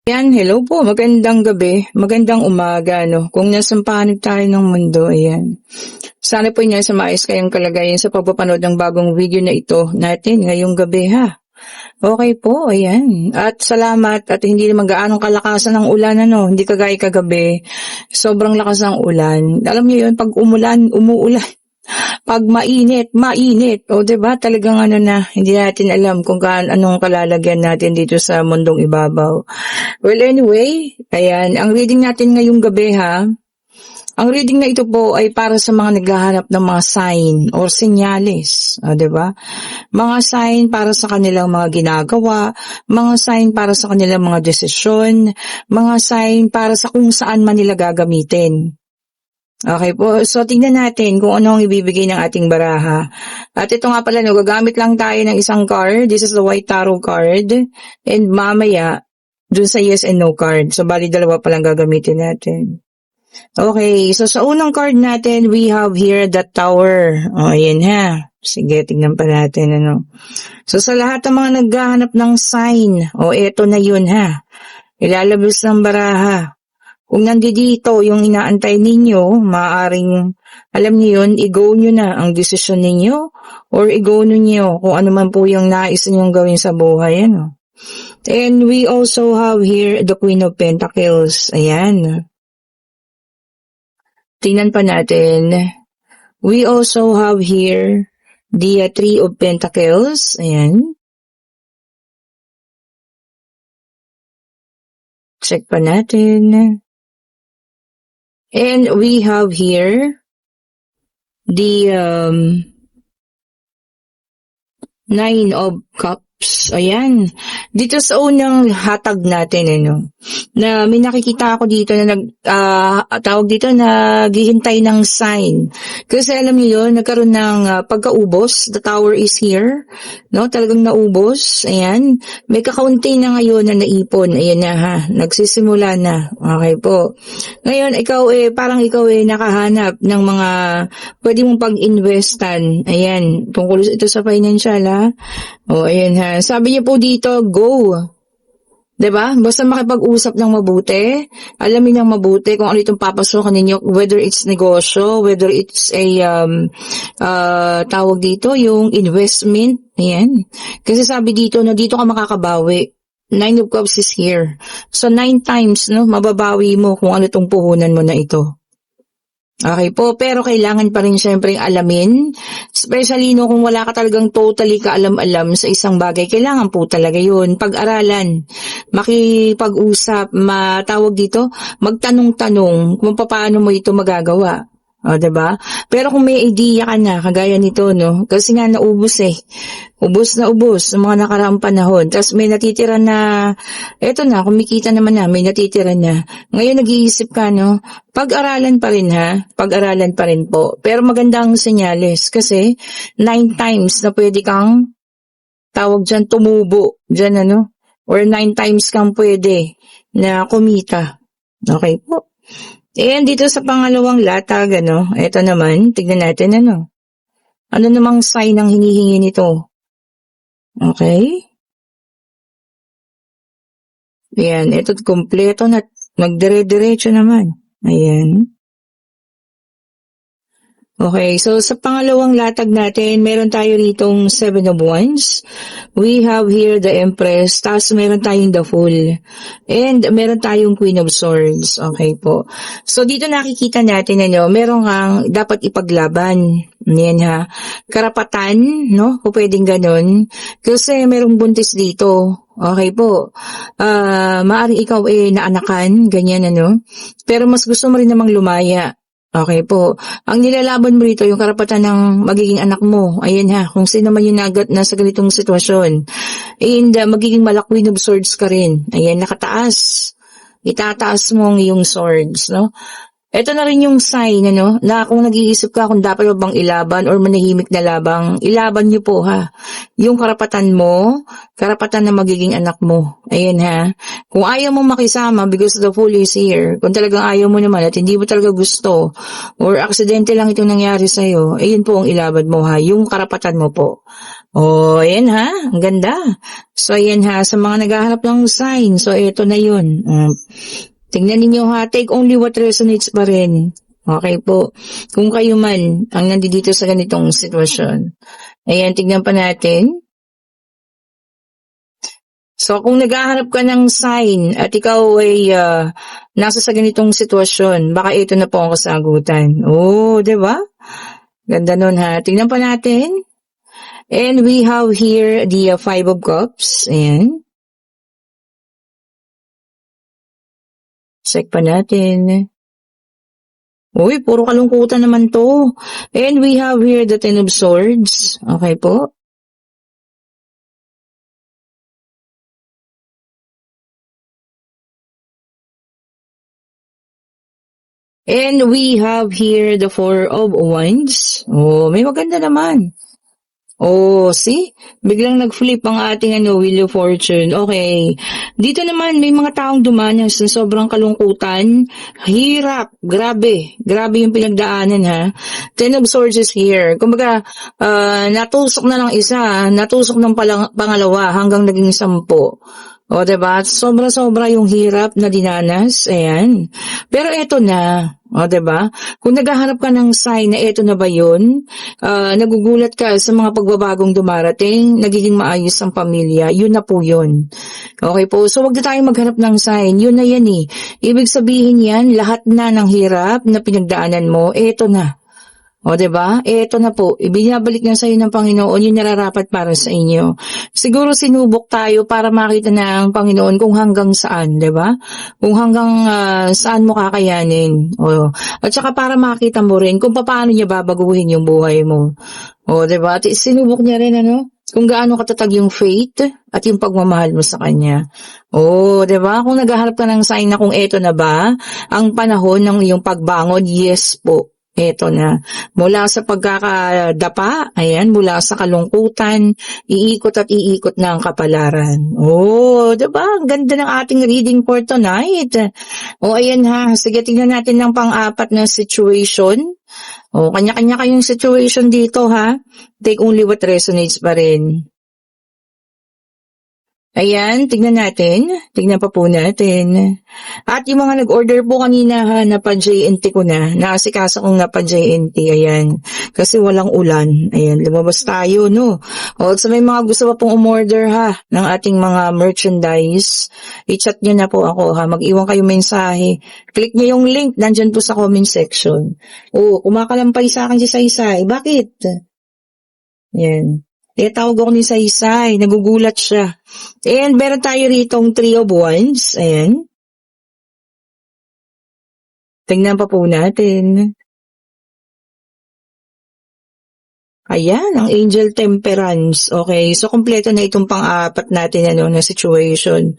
Yan, hello po, magandang gabi, magandang umaga, no? Kung nasang panig tayo ng mundo, ayan. Sana po niya sa maayos kayong kalagayan sa pagpapanood ng bagong video na ito natin ngayong gabi, ha? Okay po, ayan. At salamat at hindi naman gaanong kalakasan ng ulan, ano? Hindi kagaya kagabi. Sobrang lakas ng ulan. Alam niyo yun, pag umuulan. Pag mainit, mainit. O, diba? Talagang ano na, hindi natin alam kung anong kalalagyan natin dito sa mundong ibabaw. Well, anyway, ayan. Ang reading natin ngayong gabi, ha? Ang reading na ito po ay para sa mga naghahanap ng mga sign or senyales. O, diba? Mga sign para sa kanilang mga ginagawa, mga sign para sa kanilang mga desisyon, mga sign para sa kung saan man nila gagamitin. Okay po, so tingnan natin kung ano ang ibibigay ng ating baraha. At ito nga pala, no, gagamit lang tayo ng isang card. This is the White Tarot card. And mamaya, dun sa yes and no card. So bali dalawa palang gagamitin natin. Okay, so sa unang card natin, we have here the Tower. O, ayan ha. Sige, tingnan pa natin, ano. So sa lahat ng mga naghahanap ng sign, eto na yun ha. Ilalabas ng baraha. Kung nandito yung inaantay ninyo, maaaring, alam niyo yun, i-go nyo na ang desisyon ninyo or i-go nyo kung ano man po yung nais ninyong gawin sa buhay. Ano? And we also have here the Queen of Pentacles. Ayan. Tingnan pa natin. We also have here the Three of Pentacles. Ayan. Check pa natin. And we have here the Nine of Cups. Ayan. Dito sa unang hatag natin, na may nakikita ako dito na tawag dito na naghihintay ng sign. Kasi alam niyo yun, nagkaroon ng pagkaubos. The Tower is here. No? Talagang naubos. Ayan. May kakaunti na ngayon na naipon. Ayan na ha. Nagsisimula na. Okay po. Ngayon, parang ikaw nakahanap ng mga pwede mong pag-investan. Ayan. Tungkol ito sa financial ha. Ayan ha. Sabi niyo po dito, go. 'Di ba? Basta makipag-usap ng mabuti, alamin ng mabuti kung ano itong papasokan ninyo, whether it's negosyo, whether it's a tawag dito yung investment. Ayan. Kasi sabi dito na dito ka makakabawi. Nine of Cups is here. So 9 times, mababawi mo kung ano itong puhunan mo na ito. Okay po, pero kailangan pa rin syempre alamin, especially kung wala ka talagang totally kaalam-alam sa isang bagay, kailangan po talaga yun, pag-aralan, makipag-usap, matawag dito, magtanong-tanong kung paano mo ito magagawa. O, diba? Pero kung may idea ka na, kagaya nito, kasi nga naubos ubos na ubos sa mga nakaraang panahon. Tapos may natitira na, eto na, kumikita naman na, may natitira na. Ngayon nag-iisip ka, pag-aralan pa rin ha, pag-aralan pa rin po. Pero magandang senyales kasi 9 times na pwede kang tawag dyan, tumubo, dyan or 9 times kang pwede na kumita. Okay po. And dito sa pangalawang latag, eto naman, tignan natin ano namang sign ang hinihingi nito. Okay? Ayan, ito kompleto na, nagdire-diretso naman. Ayan. Okay, so sa pangalawang latag natin, meron tayo ritong 7 of Wands. We have here the Empress, tapos meron tayong the Fool. And meron tayong Queen of Swords. Okay po. So dito nakikita natin, meron kang dapat ipaglaban. Yan ha. Karapatan, kung pwedeng ganun. Kasi merong buntis dito. Okay po. Maaaring ikaw naanakan, ganyan Pero mas gusto mo rin namang lumaya. Okay po. Ang nilalaban mo rito, yung karapatan ng magiging anak mo. Ayan ha, kung sino man yung nasa ganitong sitwasyon. And magiging Queen of Swords ka rin. Ayan, nakataas. Itataas mo ang iyong swords, Ito na rin yung sign, na kung nag-iisip ka kung dapat bang ilaban or manahimik na labang, ilaban niyo po ha. yung karapatan na magiging anak mo. Ayan ha. Kung ayaw mong makisama because the fool is here, kung talagang ayaw mo naman at hindi mo talaga gusto, or aksidente lang itong nangyari sa'yo, ayun po ang ilabad mo ha, yung karapatan mo po. Oh, ayan ha, ang ganda. So ayan ha, sa mga naghahanap ng sign, so ito na yun. Tingnan ninyo ha, take only what resonates pa rin. Okay po. Kung kayo man ang nandito sa ganitong sitwasyon. Ayan, tignan pa natin. So, kung naghahanap ka ng sign at ikaw ay nasa sa ganitong sitwasyon, baka ito na po ang kasagutan. Oh, di ba? Ganda nun ha. Tignan pa natin. And we have here the Five of Cups. Ayan. Check pa natin. Uy, puro kalungkutan naman to. And we have here the Ten of Swords. Okay po. And we have here the Four of Wands. Oh, may maganda naman. Oh, see? Biglang nag-flip ang ating Wheel of Fortune. Okay. Dito naman, may mga taong dumanas sa sobrang kalungkutan. Hirap. Grabe. Grabe yung pinagdaanan, ha? Ten of Swords is here. Kumbaga, natusok na ng isa, natusok ng pangalawa hanggang naging 10. O, diba? Sobra-sobra yung hirap na dinanas. Ayan. Pero eto na. O, diba? Kung naghahanap ka ng sign na eto na ba yun, nagugulat ka sa mga pagbabagong dumarating, nagiging maayos ang pamilya, yun na po yun. Okay po? So, wag na tayong maghanap ng sign. Yun na yan eh. Ibig sabihin yan, lahat na ng hirap na pinagdaanan mo, eto na. O, diba? Eto na po. Ibinabalik na sa iyo ng Panginoon yung nararapat para sa inyo. Siguro sinubok tayo para makita ng Panginoon kung hanggang saan, diba? Kung hanggang saan mo kakayanin. O, at saka para makita mo rin kung paano niya babaguhin yung buhay mo. O, diba? At sinubok niya rin, kung gaano katatag yung faith at yung pagmamahal mo sa Kanya. O, diba? Kung naghahanap ka ng sign na kung eto na ba, ang panahon ng iyong pagbangon, yes po. Eto na. Mula sa pagkakadapa, ayan, mula sa kalungkutan, iikot at iikot na ang kapalaran. Oh, diba? Ang ganda ng ating reading for tonight. O, ayan ha. Sige, tingnan natin ng pang-apat na situation. O, kanya-kanya kayong situation dito ha. Take only what resonates pa rin. Ayan, tignan natin. Tignan pa po natin. At yung mga nag-order po kanina ha, na pa-JNT ko na. Naasikasa kong na pa-JNT. Ayan. Kasi walang ulan. Ayan, lumabas tayo, no? O, so may mga gusto pa pong umorder ha, ng ating mga merchandise. I-chat nyo na po ako ha. Mag-iwan kayo mensahe. Click nyo yung link. Nandyan po sa comment section. O, kumakalampay sa akin si Saysay. Bakit? Ayan. Tawag ako ni Saysay. Nagugulat siya. And meron tayo ritong Three of Wands. Ayan. Tingnan pa po natin. Ayan, ang Angel Temperance. Okay, so kompleto na itong pang-apat natin na situation.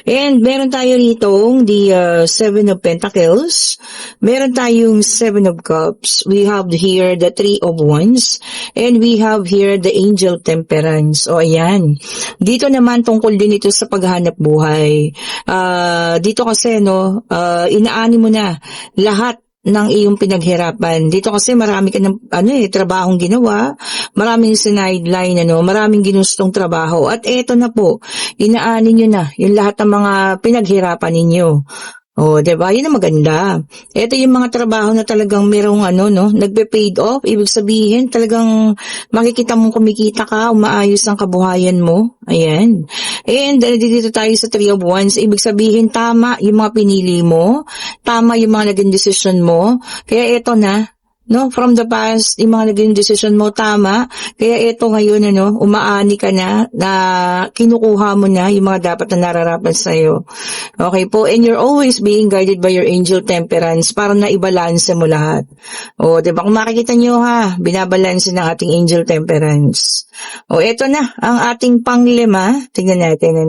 And meron tayo ritong the Seven of Pentacles. Meron tayong Seven of Cups. We have here the Three of Wands. And we have here the Angel Temperance. O ayan. Dito naman tungkol din ito sa paghanap buhay. Dito kasi inaani mo na lahat ng iyong pinaghirapan. Dito kasi marami ka ng trabahong ginawa, maraming sideline, maraming ginustong trabaho. At eto na po, inaani nyo na yung lahat ng mga pinaghirapan ninyo. Oh, 'di ba? Yun ang maganda. Ito yung mga trabaho na talagang merong nagpe-paid off. Ibig sabihin, talagang makikita mong kumikita ka, umaayos ang kabuhayan mo. Ayan. And dito tayo sa Three of Wands. Ibig sabihin, tama yung mga pinili mo, tama yung mga naging decision mo. Kaya ito na, from the past, yung mga naging decision mo, tama. Kaya ito ngayon, umaani ka na kinukuha mo na yung mga dapat na nararapat sa'yo. Okay po? And you're always being guided by your angel temperance para na ibalanse mo lahat. O, diba? Kung makikita nyo binabalanse ng ating angel temperance. O, eto na, ang ating panglima. Tingnan natin,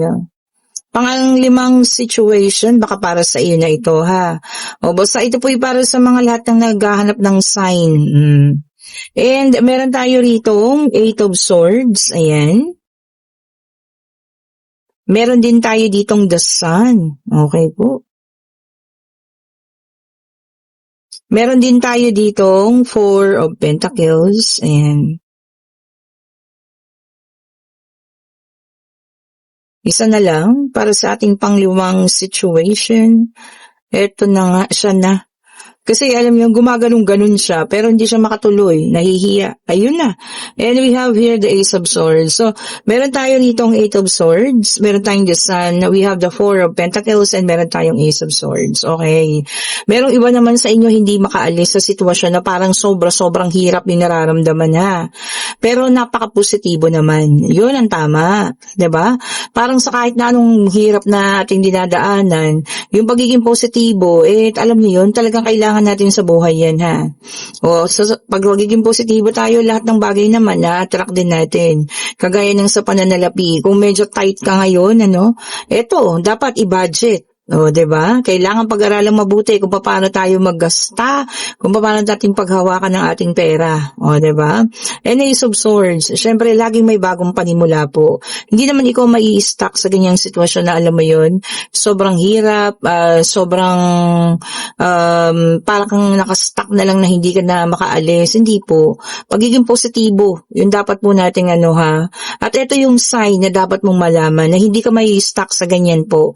Pang-limang situation, baka para sa iyo na ito, ha? O, basta ito po para sa mga lahat ng naghahanap ng sign. And meron tayo ritong Eight of Swords. Ayan. Meron din tayo ditong The Sun. Okay po. Meron din tayo ditong Four of Pentacles. Ayan. Isa na lang para sa ating panglimang situation. Ito na nga, siya na. Kasi alam niyo, gumaganong-ganon siya, pero hindi siya makatuloy, nahihiya. Ayun na. And we have here the Ace of Swords. So, meron tayo ritong Eight of Swords, meron tayong the Sun, we have the Four of Pentacles, and meron tayong Ace of Swords. Okay. Merong iba naman sa inyo hindi makaalis sa sitwasyon na parang sobrang hirap yung nararamdaman ha. Pero napaka-positibo naman. Yun ang tama. 'Di ba? Parang sa kahit na anong hirap na ating dinadaanan, yung pagiging positibo, alam niyo yun, talagang kailangan natin sa buhay yan ha. O, so, pag magiging positibo tayo, lahat ng bagay naman na-attract din natin. Kagaya ng sa pananalapi, kung medyo tight ka ngayon, eto, dapat i-budget. O, 'di ba? Kailangan pag-aralang mabuti kung paano tayo maggasta, kung paano natin paghawakan ng ating pera. O, 'di ba? And Ace of Swords, syempre laging may bagong panimula po. Hindi naman ikaw mai-stuck sa ganyang sitwasyon na alam mo 'yon. Sobrang hirap, sobrang parang kang nakastuck na lang na hindi ka na makaalis. Hindi po. Pagiging positibo, 'yun dapat po nating ha. At ito yung sign na dapat mong malaman na hindi ka mai-stuck sa ganyan po.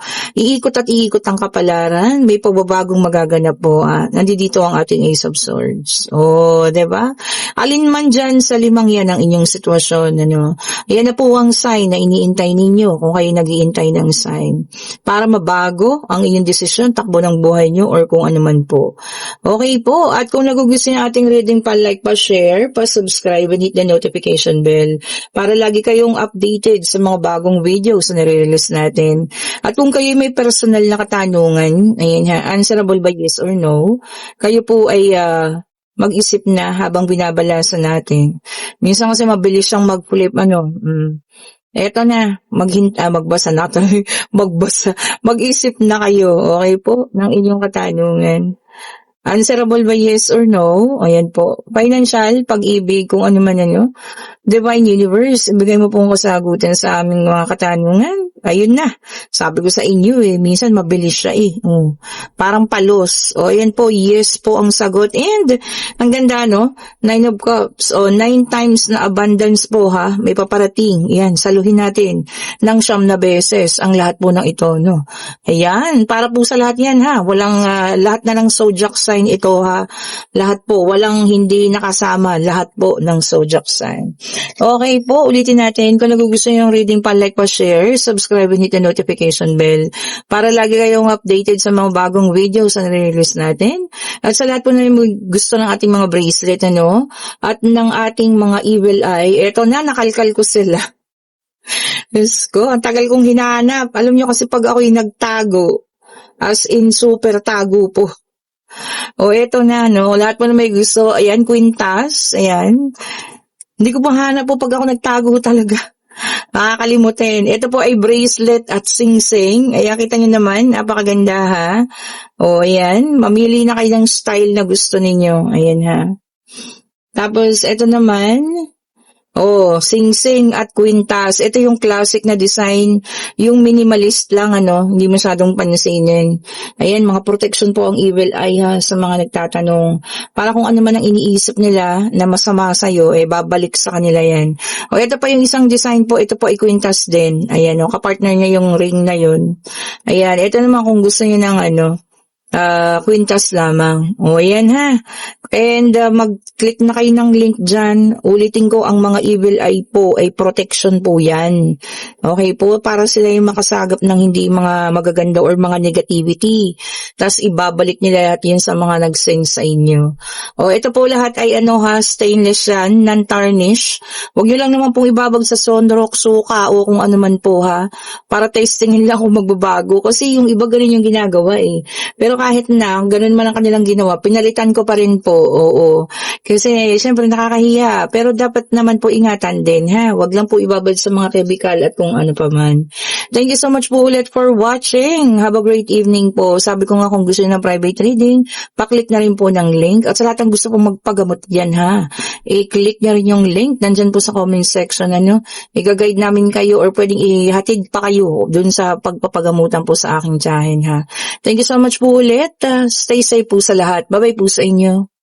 Iikot ang kapalaran, may pagbabagong magaganap po. Nandito ang ating Ace of Swords. Oh, 'di ba? Alin man dyan sa limang yan ang inyong sitwasyon, Yan na po ang sign na iniintay ninyo kung kayo nag-iintay ng sign. Para mabago ang inyong desisyon, takbo ng buhay nyo or kung ano man po. Okay po, at kung nagugustuhan ating reading, pa-like, pa-share, pa-subscribe, and hit the notification bell para lagi kayong updated sa mga bagong videos na nire-release natin. At kung kayo may personal na katanungan, ayan answerable by yes or no, kayo po ay mag-isip na habang binabalasan natin. Minsan kasi mabilis siyang mag-flip, eto na, magbasa na magbasa, mag-isip na kayo, okay po, ng inyong katanungan. Answerable by yes or no, ayan po. Financial, pag-ibig, kung ano man Divine Universe, ibigay mo pong kasagutan sa aming mga katanungan. Ayun na, sabi ko sa inyo minsan mabilis siya parang palos. Ayan po, yes po ang sagot. And, ang ganda Nine of Cups, 9 times na abundance po may paparating. Yan, saluhin natin ng 9 na beses ang lahat po ng ito, Ayan, para po sa lahat yan walang, lahat na ng zodiac sign ito lahat po, walang hindi nakasama, lahat po ng zodiac sign. Okay po, ulitin natin, kung nagugustuhan yung reading, pa-like, pa-share, subscribe, and hit the notification bell para lagi kayong updated sa mga bagong videos na nare-release natin. At sa lahat po na gusto ng ating mga bracelet, at ng ating mga evil eye, eto na, nakalkal ko sila. Diyos ko, ang tagal kong hinahanap. Alam nyo kasi pag ako'y nagtago, as in super tago po. Eto na, lahat po na may gusto. Ayan, kwintas, ayan. Hindi ko mahanap po pag ako nagtago talaga. Makakalimutin. Ito po ay bracelet at sing-sing. Ayan, kita nyo naman. Napakaganda ayan. Mamili na kayo ng style na gusto ninyo. Ayan Tapos, ito naman. Sing-sing at kwintas. Ito yung classic na design. Yung minimalist lang, hindi masyadong pansinin. Ayan, mga protection po ang evil eye sa mga nagtatanong. Para kung ano man ang iniisip nila na masama sa'yo, babalik sa kanila yan. Ito pa yung isang design po. Ito po ay kwintas din. Ayan, kapartner niya yung ring na yun. Ayan, ito naman kung gusto niyo ng kwintas lamang. Ayan And mag-click na kayo ng link dyan. Ulitin ko, ang mga evil eye po ay protection po yan. Okay po, para sila yung makasagap ng hindi mga magaganda or mga negativity. Tapos ibabalik nila lahat yun sa mga nag-send sa inyo. Ito po lahat ay stainless yan, non-tarnish. Huwag nyo lang naman pong ibabag sa sunrock, suka o kung ano man po para testingin lang kung magbabago. Kasi yung iba ganun yung ginagawa Pero kahit na ganun man ang kanilang ginawa, pinalitan ko pa rin po, oo. Kasi siyempre nakakahiya, pero dapat naman po ingatan din, ha? Wag lang po ibabad sa mga kemikal at kung ano pa man. Thank you so much po ulit for watching. Have a great evening po. Sabi ko nga kung gusto niyo ng private reading, paklik na rin po ng link. At sa lahat ng gusto pong magpagamot yan, ha? I-click niya rin yung link. Nandyan po sa comment section, ano? I-guide namin kayo or pwedeng ihatid pa kayo dun sa pagpapagamutan po sa aking tiyahin, ha? Thank you so much po ulit. Stay safe po sa lahat. Bye-bye po sa inyo.